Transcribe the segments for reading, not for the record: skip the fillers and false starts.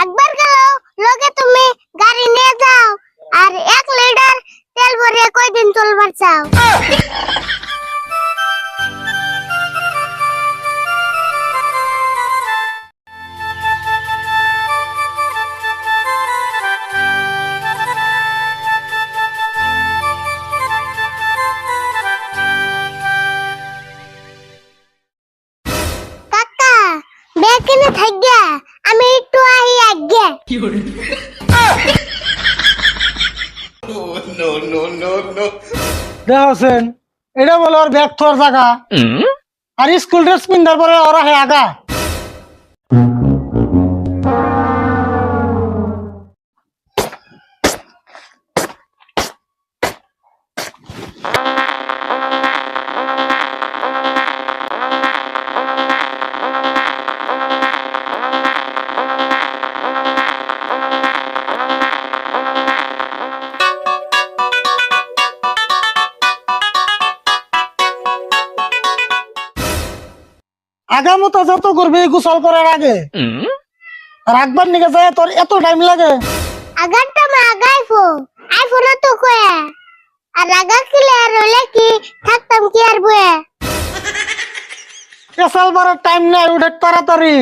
একবার গেল লগে তুমি গাড়ি নিয়ে যাও আর 1 লিটার তেল ভরে কয়দিন চলবার চাও? কাকা ব্যাগ কিনে থাকগে আমি একটু আই আগে। দেখছেন এটা বলে ওর ব্যাগ থোয়ার জায়গা আর স্কুল ড্রেস পিন্ধার পরে ওরা হে আগা। আগামতো যত করবি গোসল করার আগে আর একবার নিকে যায় তোর এত টাইম লাগে। আগারটা মা আগাইফো আইফো না তো কয়ে আর আগা ক্লিয়ার হলে কি থাকতাম কি আর বয়ে। পেশাল বাড়ার টাইম নাই, উঠে তাড়াতাড়ি,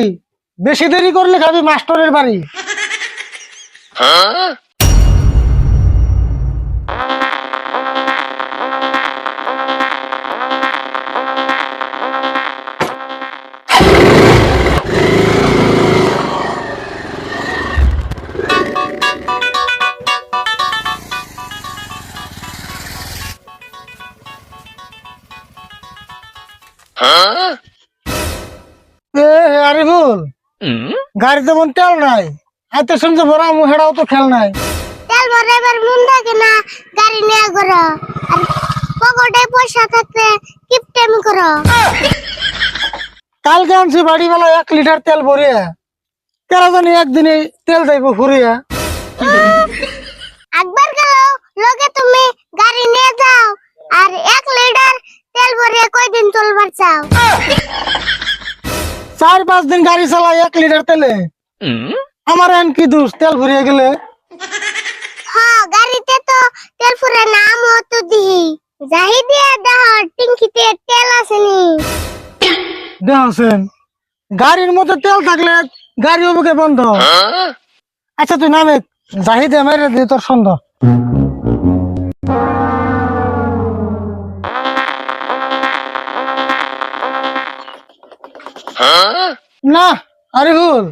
বেশি দেরি করলে খাবি মাস্টারের বাড়ি। আরে ভুল গাড়িতে মন তেল নাই, আইতে শুনছে বড় হেড়াও তো খেল নাই। তেল ভরাইবার মন থাকে না গাড়ি নিয়ে করো আর পকেটে পয়সা থাকতে কিপটেম করো। কালকে আনছি বাড়ি বেলা 1 লিটার তেল ভরিয়া, কেরা জানি একদিনে তেল যাইব ফুরিয়া। একবার গেল লগে তুমি গাড়ি নিয়ে যাও আর 1 লিটার তেল ভরে কয়দিন চলবার চাও? 4-5 দিন গাড়ি চালাই 1 লিটার তেলে, আমার এন কি দোষ তেল ভরিয়া গেলে। হ্যাঁ গাড়িতে তো তেল ফুরে নাম হতো দিহি যাই দিয়ে দেহ টিঙ্কিতে তেল আসেনি। দেখছেন গাড়ির মধ্যে তেল থাকলে গাড়ি হবে বন্ধ। আচ্ছা তুই নামে জাহিদে মেরে দিয়ে তোর সন্দেহ। না আরে ভুল,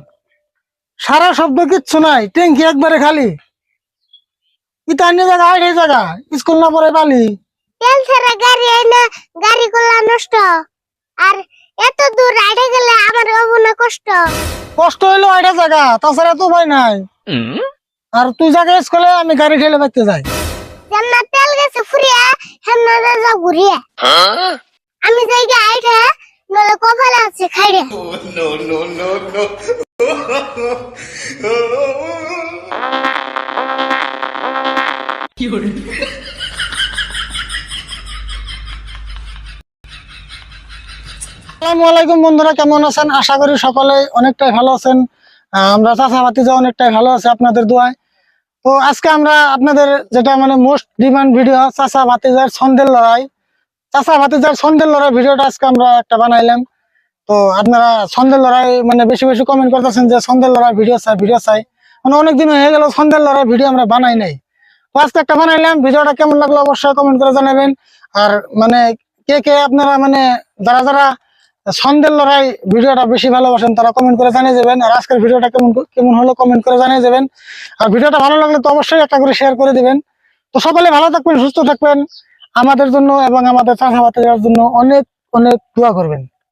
সারা শব্দ কিচ্ছু নাই, ট্যাঙ্কি একবারে খালি। ইতানি জায়গা আইডে জায়গা স্কুল না পড়ে পালি। তেল ছাড়া গাড়ি আইনা গাড়ি করলা নষ্ট আর এত দূর আইডে গেলে আমার অবনা কষ্ট। কষ্ট হইলো আইডে জায়গা, তাছাড়া তো উপায় নাই। আর তুই জায়গা স্কুলে আমি গাড়ি ঠেলে বাইতে যাই। জান্না তেল গেছে ফুরিয়া হেমনা যাও ঘুরিয়া আমি জায়গা আইডে নলে কপালে আছে খাইরে। আসসালামু আলাইকুম বন্ধুরা, কেমন আছেন? আশা করি সকলে অনেকটাই ভালো আছেন। আমরা চাচা ভাতিজা অনেকটাই ভালো আছে আপনাদের দোয়ায়। তো আজকে আমরা আপনাদের যেটা মানে মোস্ট ডিমান্ড ভিডিও, চাচা ভাতিজার ছন্দের লড়াই, চাচা ভাতিজার ছন্দের লড়াই ভিডিওটা আজকে আমরা একটা বানাইলাম। তো আপনারা ছন্দের লড়াই মানে বেশি বেশি কমেন্ট করতেছেন যে ছন্দের লড়াই ভিডিও চাই। মানে অনেকদিন হয়ে গেল ছন্দের লড়াই ভিডিও আমরা বানাই নাই। তো আজকে একটা বানাইলাম, ভিডিওটা কেমন লাগলো অবশ্যই কমেন্ট করে জানাবেন। আর মানে কে কে আপনারা মানে যারা যারা ছন্দের লড়াই ভিডিওটা বেশি ভালোবাসেন তারা কমেন্ট করে জানিয়ে যাবেন। আর আজকের ভিডিওটা কেমন কেমন হলো কমেন্ট করে জানিয়ে যাবেন। আর ভিডিওটা ভালো লাগলে তো অবশ্যই একটা করে শেয়ার করে দিবেন। তো সকলে ভালো থাকবেন, সুস্থ থাকবেন, আমাদের জন্য এবং আমাদের চাচা ভাতিজার জন্য অনেক অনেক দোয়া করবেন।